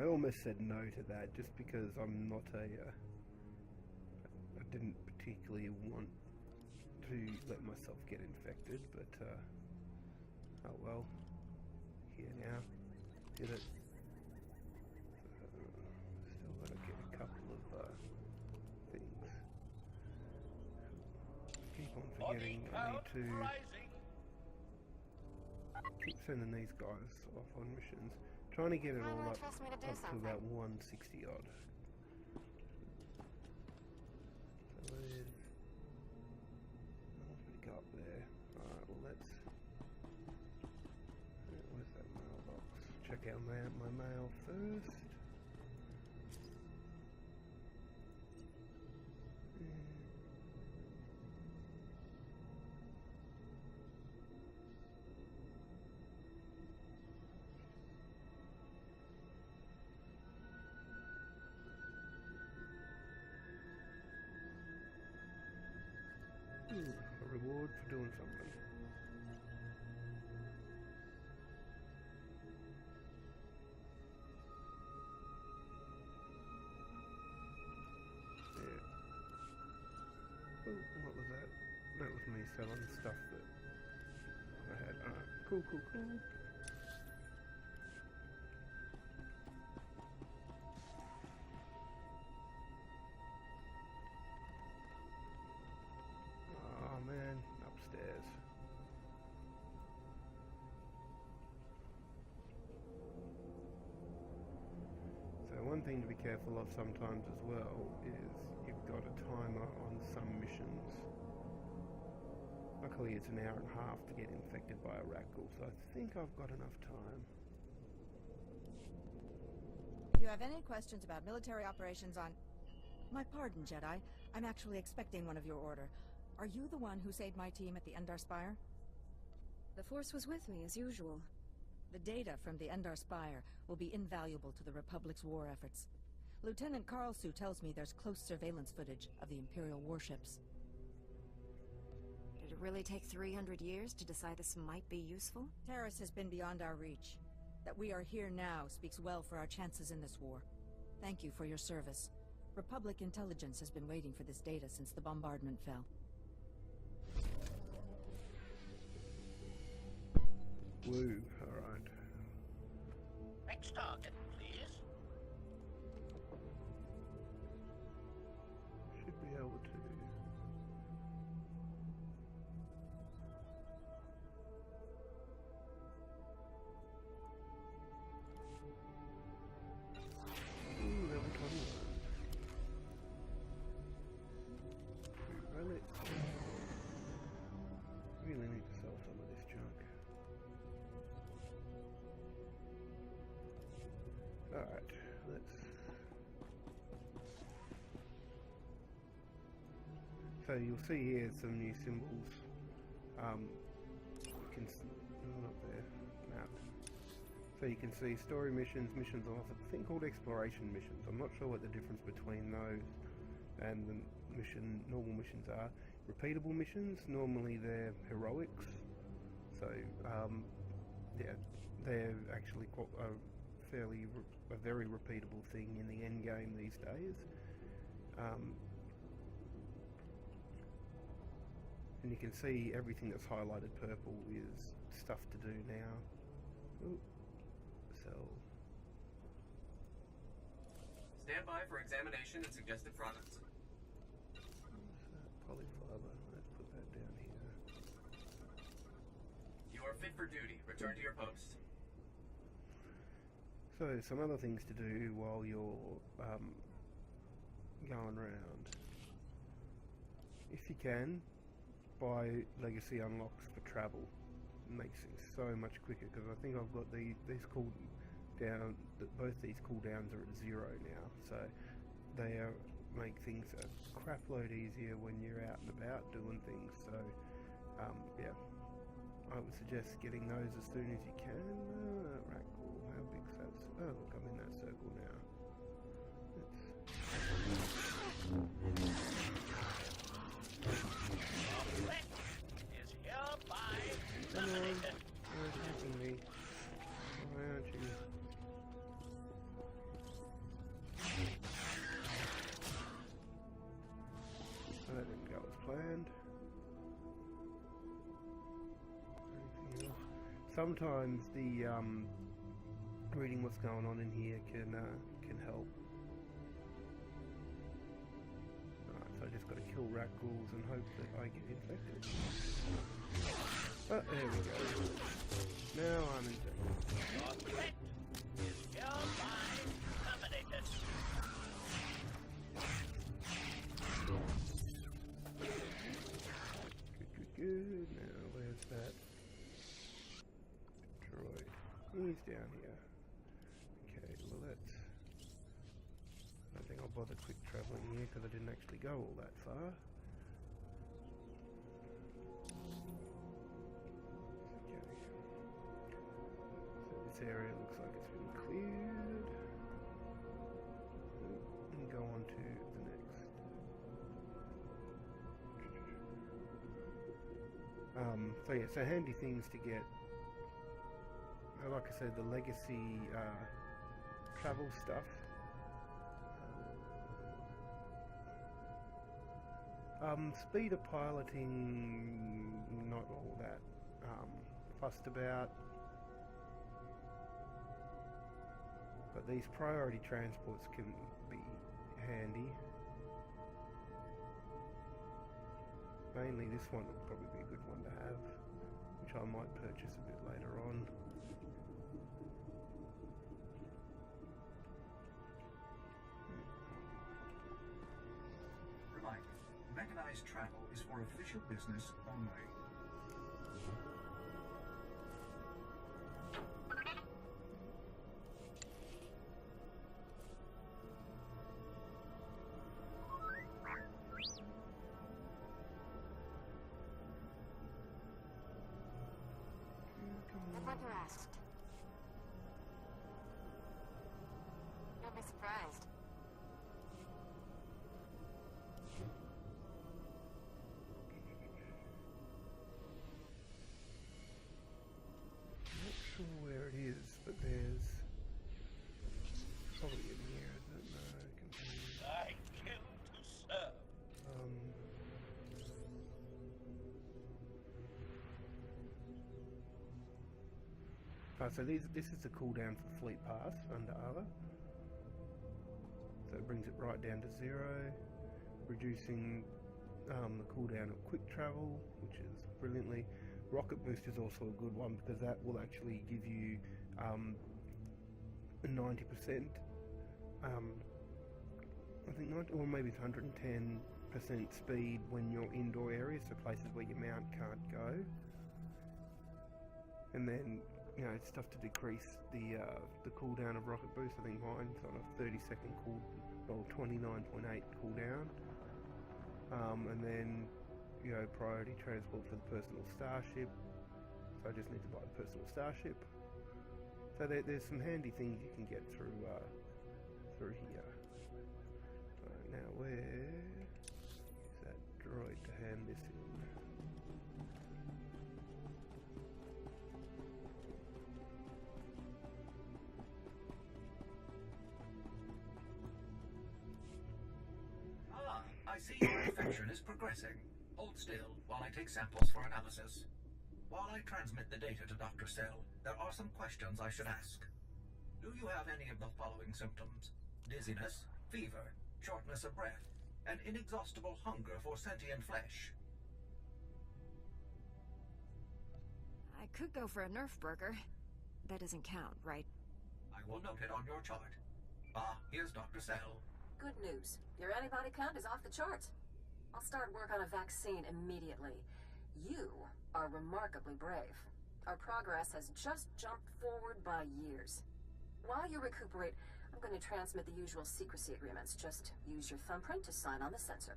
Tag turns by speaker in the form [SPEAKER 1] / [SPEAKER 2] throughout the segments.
[SPEAKER 1] I almost said no to that just because I'm not a... I didn't particularly want to let myself get infected, but oh well. Here now. Did it. Still gotta get a couple of things. Keep on forgetting I need to keep sending these guys off on missions. Trying to get it all up to about 160 odd. So let's go up there. Alright, well let's... Where's that mailbox? Check out my mail first. A reward for doing something. Yeah. Oh, what was that? That was me selling stuff that I had. Alright, cool. Upstairs. So one thing to be careful of sometimes as well is you've got a timer on some missions. Luckily it's an hour and a half to get infected by a rackle, so I think I've got enough time.
[SPEAKER 2] If you have any questions about military operations on... My pardon, Jedi. I'm actually expecting one of your order. Are you the one who saved my team at the Endar Spire?
[SPEAKER 3] The Force was with me, as usual.
[SPEAKER 2] The data from the Endar Spire will be invaluable to the Republic's war efforts. Lieutenant Karlsu tells me there's close surveillance footage of the Imperial warships.
[SPEAKER 3] Did it really take 300 years to decide this might be useful?
[SPEAKER 2] Taris has been beyond our reach. That we are here now speaks well for our chances in this war. Thank you for your service. Republic intelligence has been waiting for this data since the bombardment fell.
[SPEAKER 1] Woo, alright.
[SPEAKER 4] Next target, please.
[SPEAKER 1] Should be able to... Ooh, level 21. Relics. Really need to sell some of this junk. Alright, let's... So you'll see here some new symbols. You can... Not there. Map. So you can see story missions, missions off, a thing called exploration missions. I'm not sure what the difference between those and the normal missions are. Repeatable missions, normally they're heroics. So, yeah, they're actually quite a very repeatable thing in the end game these days. And you can see everything that's highlighted purple is stuff to do now. Ooh, sell.
[SPEAKER 5] Stand by for examination and suggested products.
[SPEAKER 1] Polyfiber. Let's put that down here.
[SPEAKER 5] You are fit for duty. Return to your post.
[SPEAKER 1] So, some other things to do while you're going around. If you can, buy legacy unlocks for travel. It makes things so much quicker, because I think I've got these cool down. Both these cooldowns are at 0 now, so they make things a crap load easier when you're out and about doing things. So, yeah, I would suggest getting those as soon as you can. Right, cool. How big's that? Oh, look, I'm in that circle now.
[SPEAKER 4] Is here by
[SPEAKER 1] Come on. You're attacking me. Why aren't you? sometimes the reading what's going on in here can help. Alright, so I just got to kill rat ghouls and hope that I get infected. But there we go. Now I'm infected.
[SPEAKER 4] Your threat is hereby terminated.
[SPEAKER 1] Good. Now where's that? Troy. He's down here. Okay, well that's... I don't think I'll bother quick travelling here because I didn't actually go all that far. Okay. So this area looks like it's been cleared. And go on to the next. So yeah, so handy things to get. Like I said, the legacy travel stuff. Speed of piloting, not all that fussed about. But these priority transports can be handy. Mainly this one would probably be a good one to have, which I might purchase a bit later on.
[SPEAKER 6] Reminder, mechanized travel is for official business only.
[SPEAKER 3] The hunter asked. You'll be surprised.
[SPEAKER 1] Not sure where it is, but there's probably in here, isn't it? No, confused.
[SPEAKER 4] I kill to serve.
[SPEAKER 1] So this is the cooldown for Fleet Pass under other. So it brings it right down to 0, reducing the cooldown of quick travel, which is brilliantly. Rocket Boost is also a good one because that will actually give you 90%. I think 90, or maybe it's 110% speed when you're indoor areas, so places where your mount can't go. And then, you know, it's stuff to decrease the cooldown of Rocket Boost. I think mine's on a 30-second or 29.8 cooldown. And then, you know, priority transport for the personal starship. So I just need to buy the personal starship. So there's some handy things you can get through here. Right, now where is that droid to hand this in?
[SPEAKER 6] I see your infection is progressing. Hold still while I take samples for analysis. While I transmit the data to Dr. Cell, there are some questions I should ask. Do you have any of the following symptoms? Dizziness, fever, shortness of breath, and inexhaustible hunger for sentient flesh?
[SPEAKER 3] I could go for a Nerf burger. That doesn't count, right?
[SPEAKER 6] I will note it on your chart. Ah, here's Dr. Cell.
[SPEAKER 7] Good news. Your antibody count is off the charts. I'll start work on a vaccine immediately. You are remarkably brave. Our progress has just jumped forward by years. While you recuperate, I'm going to transmit the usual secrecy agreements. Just use your thumbprint to sign on the sensor.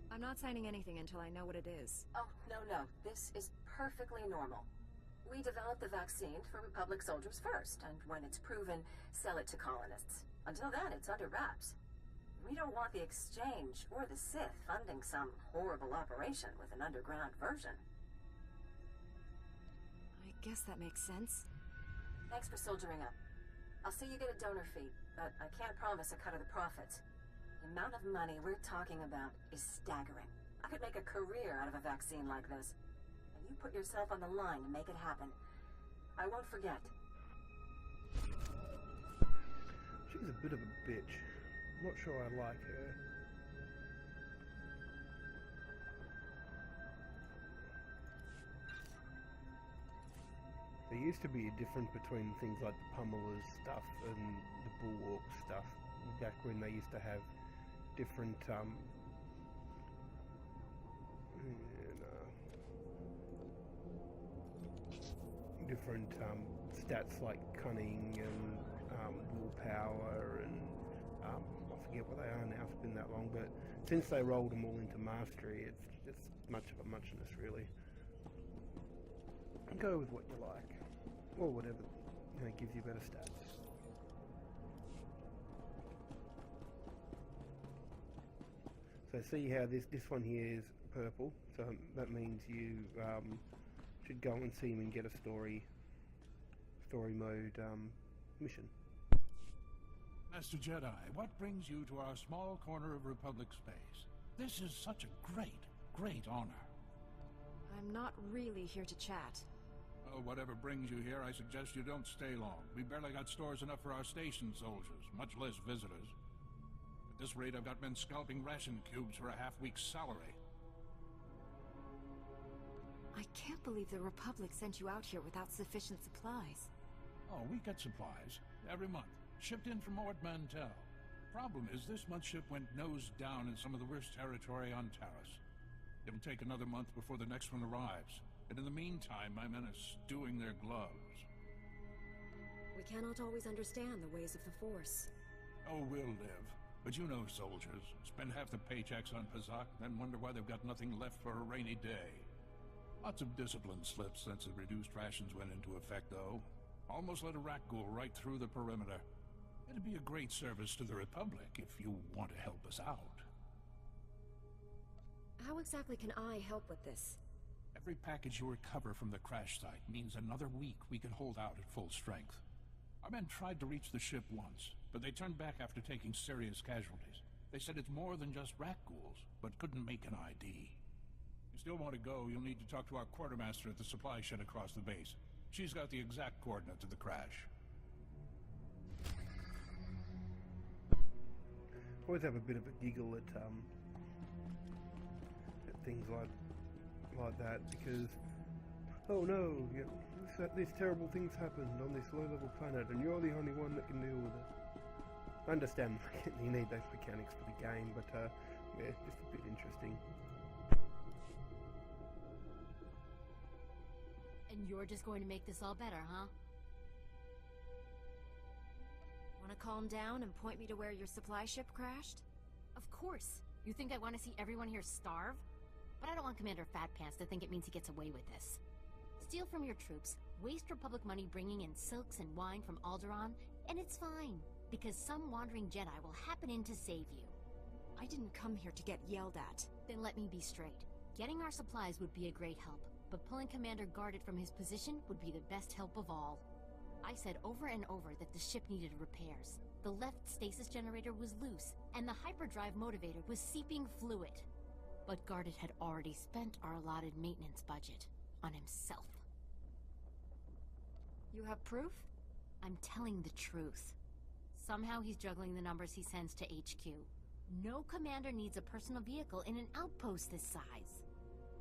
[SPEAKER 3] I'm not signing anything until I know what it is.
[SPEAKER 7] Oh, no. This is perfectly normal. We develop the vaccine for Republic soldiers first, and when it's proven, sell it to colonists. Until then, it's under wraps. We don't want the Exchange or the Sith funding some horrible operation with an underground version.
[SPEAKER 3] I guess that makes sense.
[SPEAKER 7] Thanks for soldiering up. I'll see you get a donor fee, but I can't promise a cut of the profits. The amount of money we're talking about is staggering. I could make a career out of a vaccine like this. And you put yourself on the line to make it happen. I won't forget.
[SPEAKER 1] She's a bit of a bitch. I'm not sure I like her. There used to be a difference between things like the pummelers stuff and the bulwark stuff back when they used to have different different stats like cunning and willpower and I forget what they are now, it's been that long, but since they rolled them all into mastery, it's just much of a muchness really. Go with what you like, or whatever gives you better stats. So see how this one here is purple, so that means you should go and see him and get a story mode mission.
[SPEAKER 8] Master Jedi, what brings you to our small corner of Republic space? This is such a great honor.
[SPEAKER 3] I'm not really here to chat.
[SPEAKER 8] Oh, whatever brings you here, I suggest you don't stay long. We barely got stores enough for our station soldiers, much less visitors. At this rate, I've got men scalping ration cubes for a half-week's salary.
[SPEAKER 3] I can't believe the Republic sent you out here without sufficient supplies.
[SPEAKER 8] Oh, we get supplies. Every month. Shipped in from Ord Mantell. Problem is, this month's ship went nose down in some of the worst territory on Taris. It'll take another month before the next one arrives. And in the meantime, my men are stewing their gloves.
[SPEAKER 3] We cannot always understand the ways of the Force.
[SPEAKER 8] Oh, we'll live. But you know soldiers. Spend half the paychecks on Pazak, then wonder why they've got nothing left for a rainy day. Lots of discipline slips since the reduced rations went into effect, though. Almost let a rat go right through the perimeter. It'd be a great service to the Republic if you want to help us out.
[SPEAKER 3] How exactly can I help with this?
[SPEAKER 8] Every package you recover from the crash site means another week we can hold out at full strength. Our men tried to reach the ship once, but they turned back after taking serious casualties. They said it's more than just rat ghouls, but couldn't make an ID. If you still want to go, you'll need to talk to our quartermaster at the supply shed across the base. She's got the exact coordinates of the crash.
[SPEAKER 1] Always have a bit of a giggle at things like that, because oh no, these terrible things happened on this low-level planet, and you're the only one that can deal with it. I understand you need those mechanics for the game, but yeah, just a bit interesting.
[SPEAKER 9] And you're just going to make this all better, huh?
[SPEAKER 3] Want to calm down and point me to where your supply ship crashed?
[SPEAKER 9] Of course. You think I want to see everyone here starve? But I don't want Commander Fatpants to think it means he gets away with this. Steal from your troops, waste Republic money bringing in silks and wine from Alderaan, and it's fine, because some wandering Jedi will happen in to save you.
[SPEAKER 3] I didn't come here to get yelled at.
[SPEAKER 9] Then let me be straight. Getting our supplies would be a great help, but pulling Commander Guarded from his position would be the best help of all. I said over and over that the ship needed repairs. The left stasis generator was loose, and the hyperdrive motivator was seeping fluid. But Guarded had already spent our allotted maintenance budget on himself.
[SPEAKER 3] You have proof?
[SPEAKER 9] I'm telling the truth. Somehow he's juggling the numbers he sends to HQ. No commander needs a personal vehicle in an outpost this size.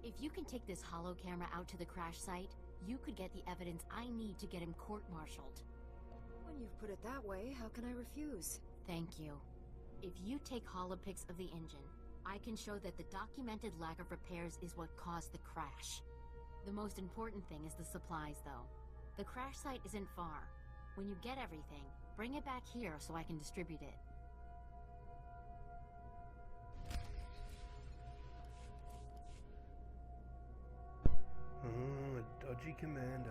[SPEAKER 9] If you can take this holo camera out to the crash site, you could get the evidence I need to get him court-martialed.
[SPEAKER 3] When you've put it that way, how can I refuse?
[SPEAKER 9] Thank you. If you take holopics of the engine, I can show that the documented lack of repairs is what caused the crash. The most important thing is the supplies, though. The crash site isn't far. When you get everything, bring it back here so I can distribute it.
[SPEAKER 1] Oh, a dodgy commander.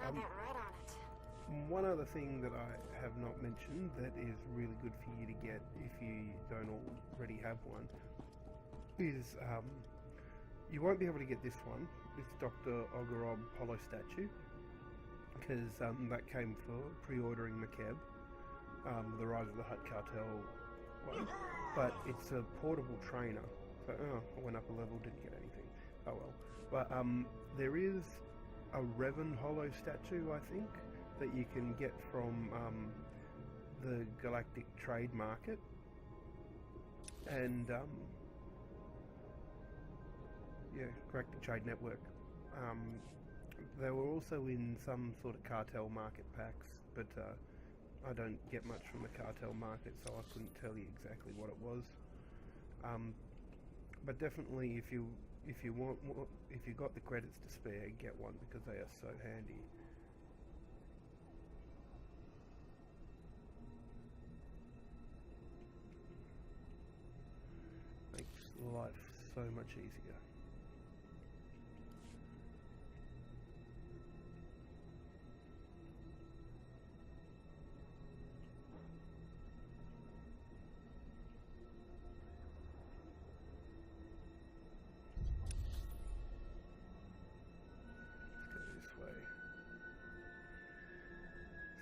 [SPEAKER 3] I'll get right on it.
[SPEAKER 1] One other thing that I have not mentioned that is really good for you to get if you don't already have one is you won't be able to get this one, this Dr. Ogorob Holo statue, because that came for pre-ordering Makeb, the Rise of the Hutt Cartel one, but it's a portable trainer, So, I went up a level, didn't get anything. Oh well. But there is a Revan Hollow statue, I think, that you can get from the Galactic Trade Market. And, yeah, Galactic Trade Network. They were also in some sort of cartel market packs, but I don't get much from the cartel market, so I couldn't tell you exactly what it was. But definitely, if you got the credits to spare, get one because they are so handy. Makes life so much easier.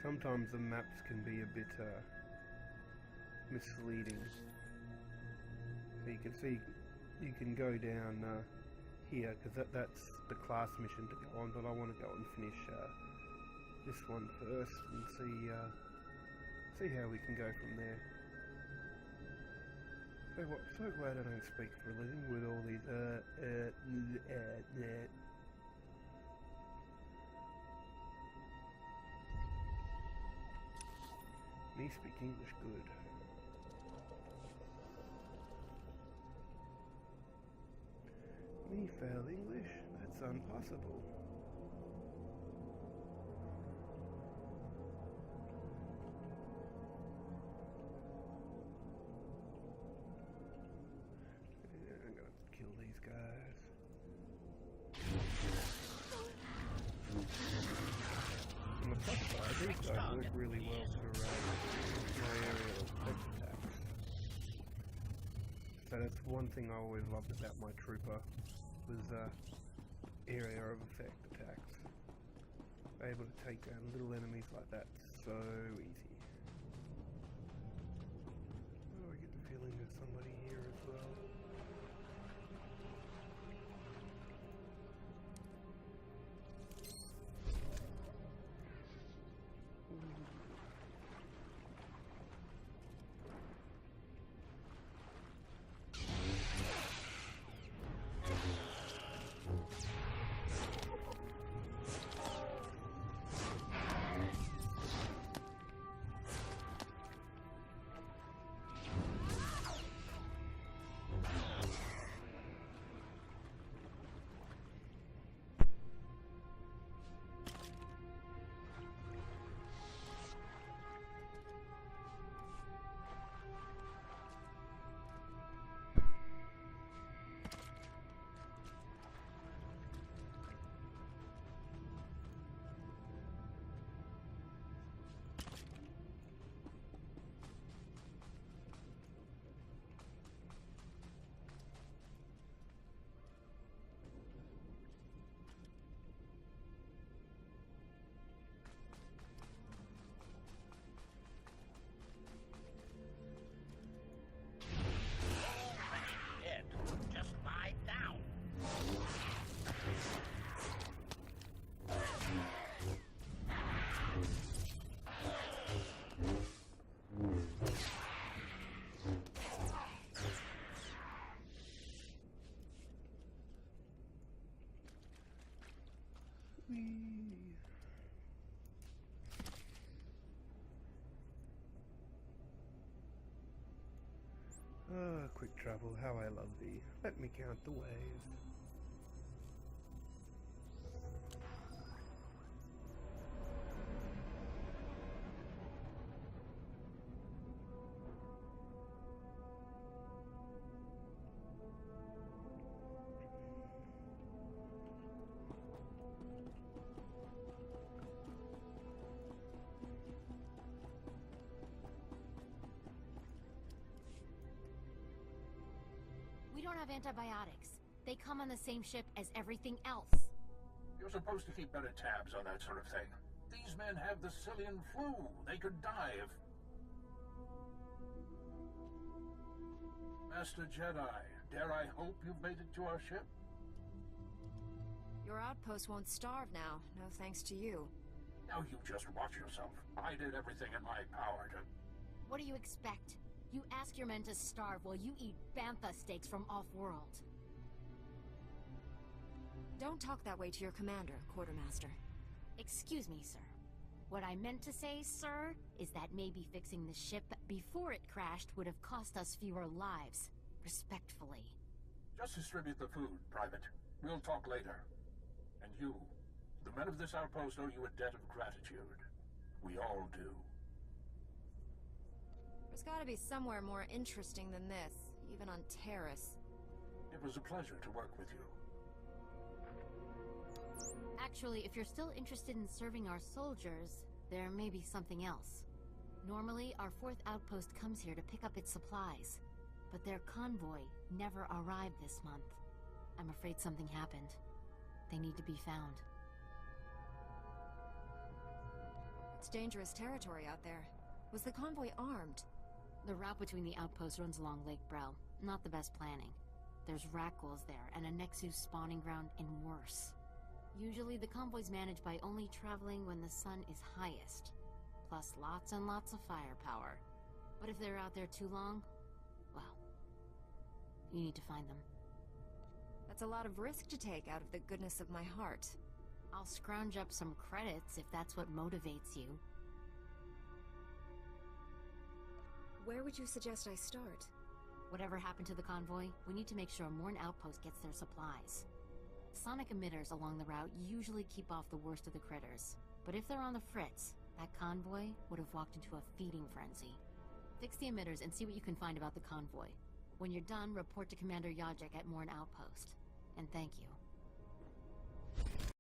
[SPEAKER 1] Sometimes the maps can be a bit misleading. So you can see, you can go down here because that's the class mission to go on. But I want to go and finish this one first and see how we can go from there. So what? So glad I don't speak for a living with all these Me speak English good. Me fail English? That's impossible. Yeah, I'm gonna kill these guys. On the plus side, these guys work really well for my aerial effect attacks. So that's one thing I always loved about my trooper, was area of effect attacks. Able to take down little enemies like that so easy. Oh, I get the feeling there's somebody here as well. Ah, quick travel, how I love thee. Let me count the ways.
[SPEAKER 9] We don't have antibiotics. They come on the same ship as everything else.
[SPEAKER 8] You're supposed to keep better tabs on that sort of thing. These men have the Cillian flu. They could die if... Master Jedi, Dare I hope you've made it to our ship?
[SPEAKER 3] Your outpost won't starve now, no thanks to you.
[SPEAKER 8] Now you just watch yourself. I did everything in my power to...
[SPEAKER 9] What do you expect? You ask your men to starve while you eat bantha steaks from off-world.
[SPEAKER 3] Don't talk that way to your commander, Quartermaster.
[SPEAKER 9] Excuse me, sir. What I meant to say, sir, is that maybe fixing the ship before it crashed would have cost us fewer lives. Respectfully.
[SPEAKER 8] Just distribute the food, Private. We'll talk later. And you, the men of this outpost owe you a debt of gratitude. We all do.
[SPEAKER 3] There's gotta be somewhere more interesting than this, even on Taris.
[SPEAKER 8] It was a pleasure to work with you.
[SPEAKER 9] Actually, if you're still interested in serving our soldiers, there may be something else. Normally, our 4th outpost comes here to pick up its supplies, but their convoy never arrived this month. I'm afraid something happened. They need to be found.
[SPEAKER 3] It's dangerous territory out there. Was the convoy armed?
[SPEAKER 9] The route between the outposts runs along Lake Brel. Not the best planning. There's Rakghouls there, and a Nexus spawning ground, and worse. Usually the convoy's managed by only traveling when the sun is highest. Plus lots and lots of firepower. But if they're out there too long, well, you need to find them.
[SPEAKER 3] That's a lot of risk to take out of the goodness of my heart.
[SPEAKER 9] I'll scrounge up some credits if that's what motivates you.
[SPEAKER 3] Where would you suggest I start?
[SPEAKER 9] Whatever happened to the convoy, we need to make sure Morn Outpost gets their supplies. Sonic emitters along the route usually keep off the worst of the critters. But if they're on the fritz, that convoy would have walked into a feeding frenzy. Fix the emitters and see what you can find about the convoy. When you're done, report to Commander Yajek at Morn Outpost. And thank you.